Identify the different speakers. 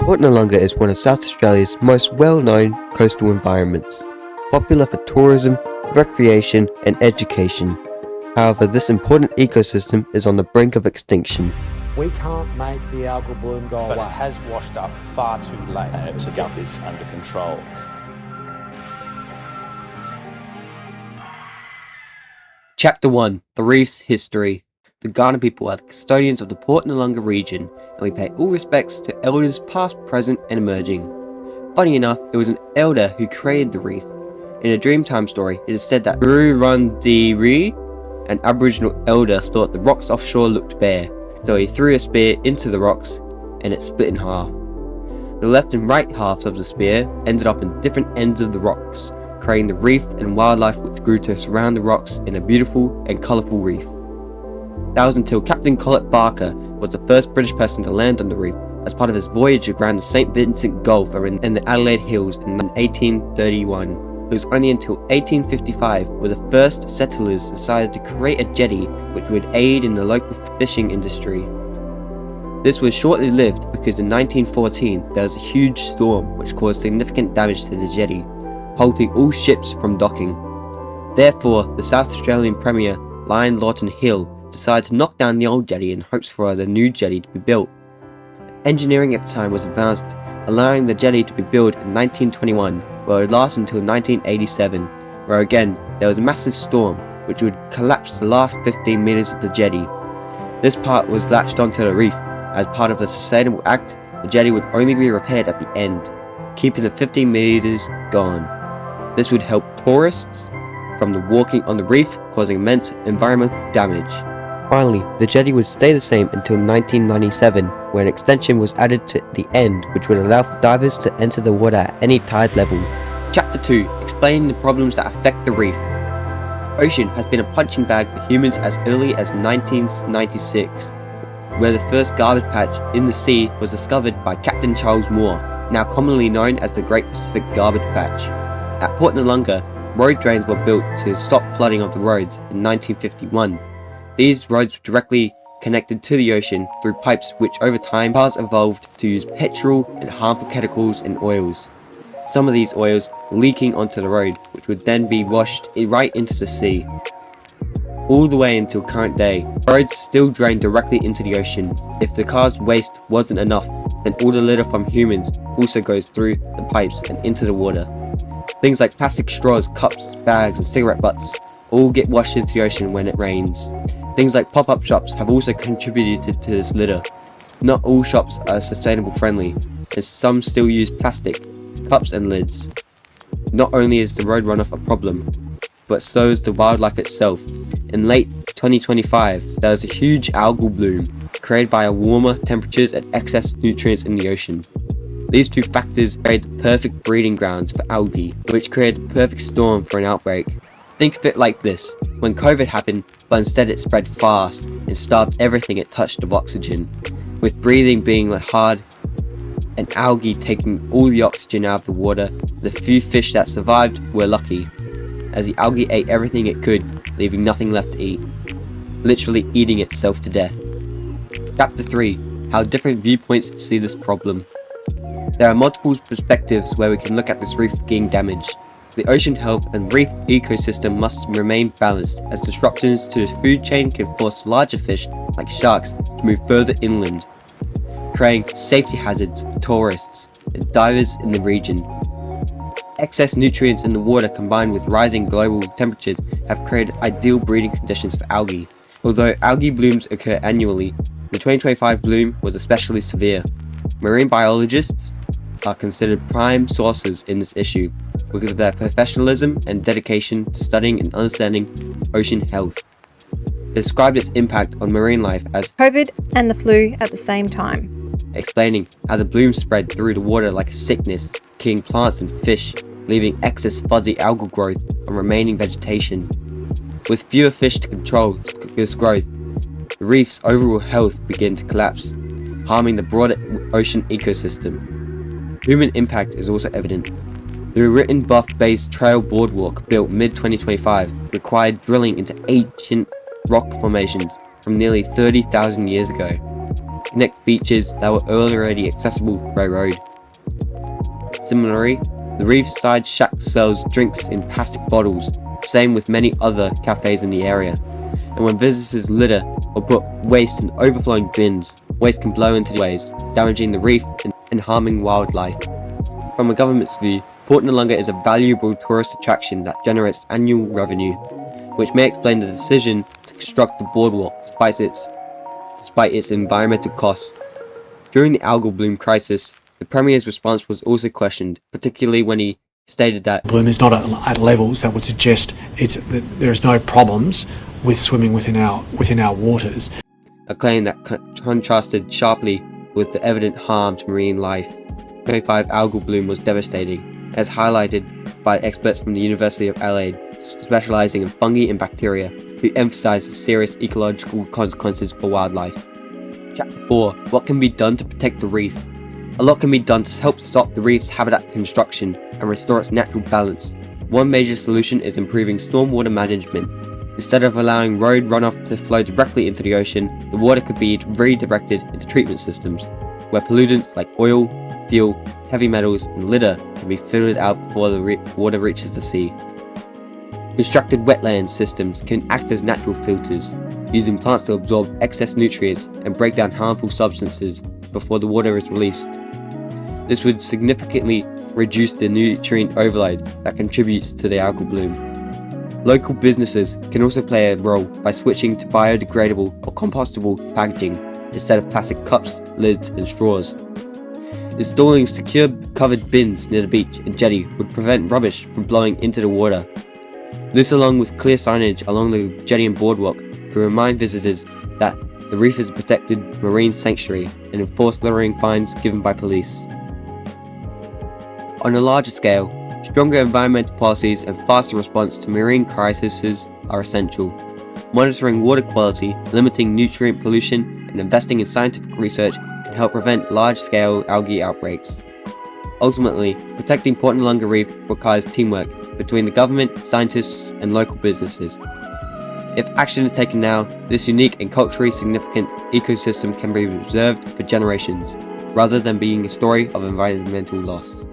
Speaker 1: Port Noarlunga is one of South Australia's most well-known coastal environments, popular for tourism, recreation and education. However, this important ecosystem is on the brink of extinction.
Speaker 2: We can't make the algal bloom go away.
Speaker 3: But it has washed up far too late to get this under control.
Speaker 4: Chapter 1. The Reef's History. The Kaurna people are the custodians of the Port Noarlunga region, and we pay all respects to elders past, present and emerging. Funny enough, it was an elder who created the reef. In a Dreamtime story, it is said that Noarlunga, an aboriginal elder, thought the rocks offshore looked bare, so he threw a spear into the rocks and it split in half. The left and right halves of the spear ended up in different ends of the rocks, creating the reef and wildlife which grew to surround the rocks in a beautiful and colourful reef. That was until Captain Collett Barker was the first British person to land on the reef as part of his voyage around the St. Vincent Gulf in the Adelaide Hills in 1831. It was only until 1855 where the first settlers decided to create a jetty which would aid in the local fishing industry. This was shortly lived because in 1914 there was a huge storm which caused significant damage to the jetty, halting all ships from docking. Therefore, the South Australian Premier, Lyon Lawton Hill, decided to knock down the old jetty in hopes for the new jetty to be built. Engineering at the time was advanced, allowing the jetty to be built in 1921, where it would last until 1987, where again there was a massive storm which would collapse the last 15 meters of the jetty. This part was latched onto the reef. As part of the Sustainable Act, the jetty would only be repaired at the end, keeping the 15 meters gone. This would help tourists from the walking on the reef, causing immense environmental damage.
Speaker 1: Finally, the jetty would stay the same until 1997, when an extension was added to the end which would allow for divers to enter the water at any tide level.
Speaker 4: Chapter 2. Explaining the problems that affect the reef. The ocean has been a punching bag for humans as early as 1996, where the first garbage patch in the sea was discovered by Captain Charles Moore, now commonly known as the Great Pacific Garbage Patch. At Port Noarlunga, road drains were built to stop flooding of the roads in 1951. These roads were directly connected to the ocean through pipes which over time cars evolved to use petrol and harmful chemicals and oils. Some of these oils leaking onto the road, which would then be washed right into the sea. All the way until current day, roads still drain directly into the ocean. If the car's waste wasn't enough, then all the litter from humans also goes through the pipes and into the water. Things like plastic straws, cups, bags and cigarette butts all get washed into the ocean when it rains. Things like pop-up shops have also contributed to this litter. Not all shops are sustainable friendly, as some still use plastic, cups and lids. Not only is the road runoff a problem, but so is the wildlife itself. In late 2025, there was a huge algal bloom created by warmer temperatures and excess nutrients in the ocean. These two factors created the perfect breeding grounds for algae, which created the perfect storm for an outbreak. Think of it like this: when COVID happened, but instead it spread fast and starved everything it touched of oxygen, with breathing being hard and algae taking all the oxygen out of the water. The few fish that survived were lucky, as the algae ate everything it could, leaving nothing left to eat, literally eating itself to death. Chapter 3. How different viewpoints see this problem. There are multiple perspectives where we can look at this reef being damaged. The ocean health and reef ecosystem must remain balanced, as disruptions to the food chain can force larger fish, like sharks, to move further inland, creating safety hazards for tourists and divers in the region. Excess nutrients in the water combined with rising global temperatures have created ideal breeding conditions for algae. Although algae blooms occur annually, the 2025 bloom was especially severe. Marine biologists are considered prime sources in this issue because of their professionalism and dedication to studying and understanding ocean health. They described its impact on marine life as
Speaker 5: COVID and the flu at the same time,
Speaker 4: explaining how the bloom spread through the water like a sickness, killing plants and fish, leaving excess fuzzy algal growth on remaining vegetation. With fewer fish to control this growth, the reef's overall health began to collapse, harming the broader ocean ecosystem. Human impact is also evident. The Written Buff Base Trail Boardwalk, built mid-2025, required drilling into ancient rock formations from nearly 30,000 years ago. connect beaches that were already accessible by road. Similarly, the Reef side shack sells drinks in plastic bottles, same with many other cafes in the area. And when visitors litter or put waste in overflowing bins, waste can blow into the waves, damaging the reef and harming wildlife. From a government's view, Port Noarlunga is a valuable tourist attraction that generates annual revenue, which may explain the decision to construct the boardwalk despite its environmental costs. During the algal bloom crisis, the Premier's response was also questioned, particularly when he stated that
Speaker 6: bloom is not at levels that would suggest that there's no problems with swimming within our waters.
Speaker 4: A claim that contrasted sharply with the evident harm to marine life. 2025 algal bloom was devastating, as highlighted by experts from the University of Adelaide, specialising in fungi and bacteria, who emphasised the serious ecological consequences for wildlife. Chapter 4. What can be done to protect the reef? A lot can be done to help stop the reef's habitat construction and restore its natural balance. One major solution is improving stormwater management. Instead of allowing road runoff to flow directly into the ocean, the water could be redirected into treatment systems, where pollutants like oil, fuel, heavy metals, and litter can be filtered out before the water reaches the sea. Constructed wetland systems can act as natural filters, using plants to absorb excess nutrients and break down harmful substances before the water is released. This would significantly reduce the nutrient overload that contributes to the algal bloom. Local businesses can also play a role by switching to biodegradable or compostable packaging instead of plastic cups, lids, and straws. Installing secure covered bins near the beach and jetty would prevent rubbish from blowing into the water. This, along with clear signage along the jetty and boardwalk, will remind visitors that the reef is a protected marine sanctuary and enforce littering fines given by police. On a larger scale, stronger environmental policies and faster response to marine crises are essential. Monitoring water quality, limiting nutrient pollution, and investing in scientific research can help prevent large-scale algae outbreaks. Ultimately, protecting Port Noarlunga Reef requires teamwork between the government, scientists, and local businesses. If action is taken now, this unique and culturally significant ecosystem can be preserved for generations, rather than being a story of environmental loss.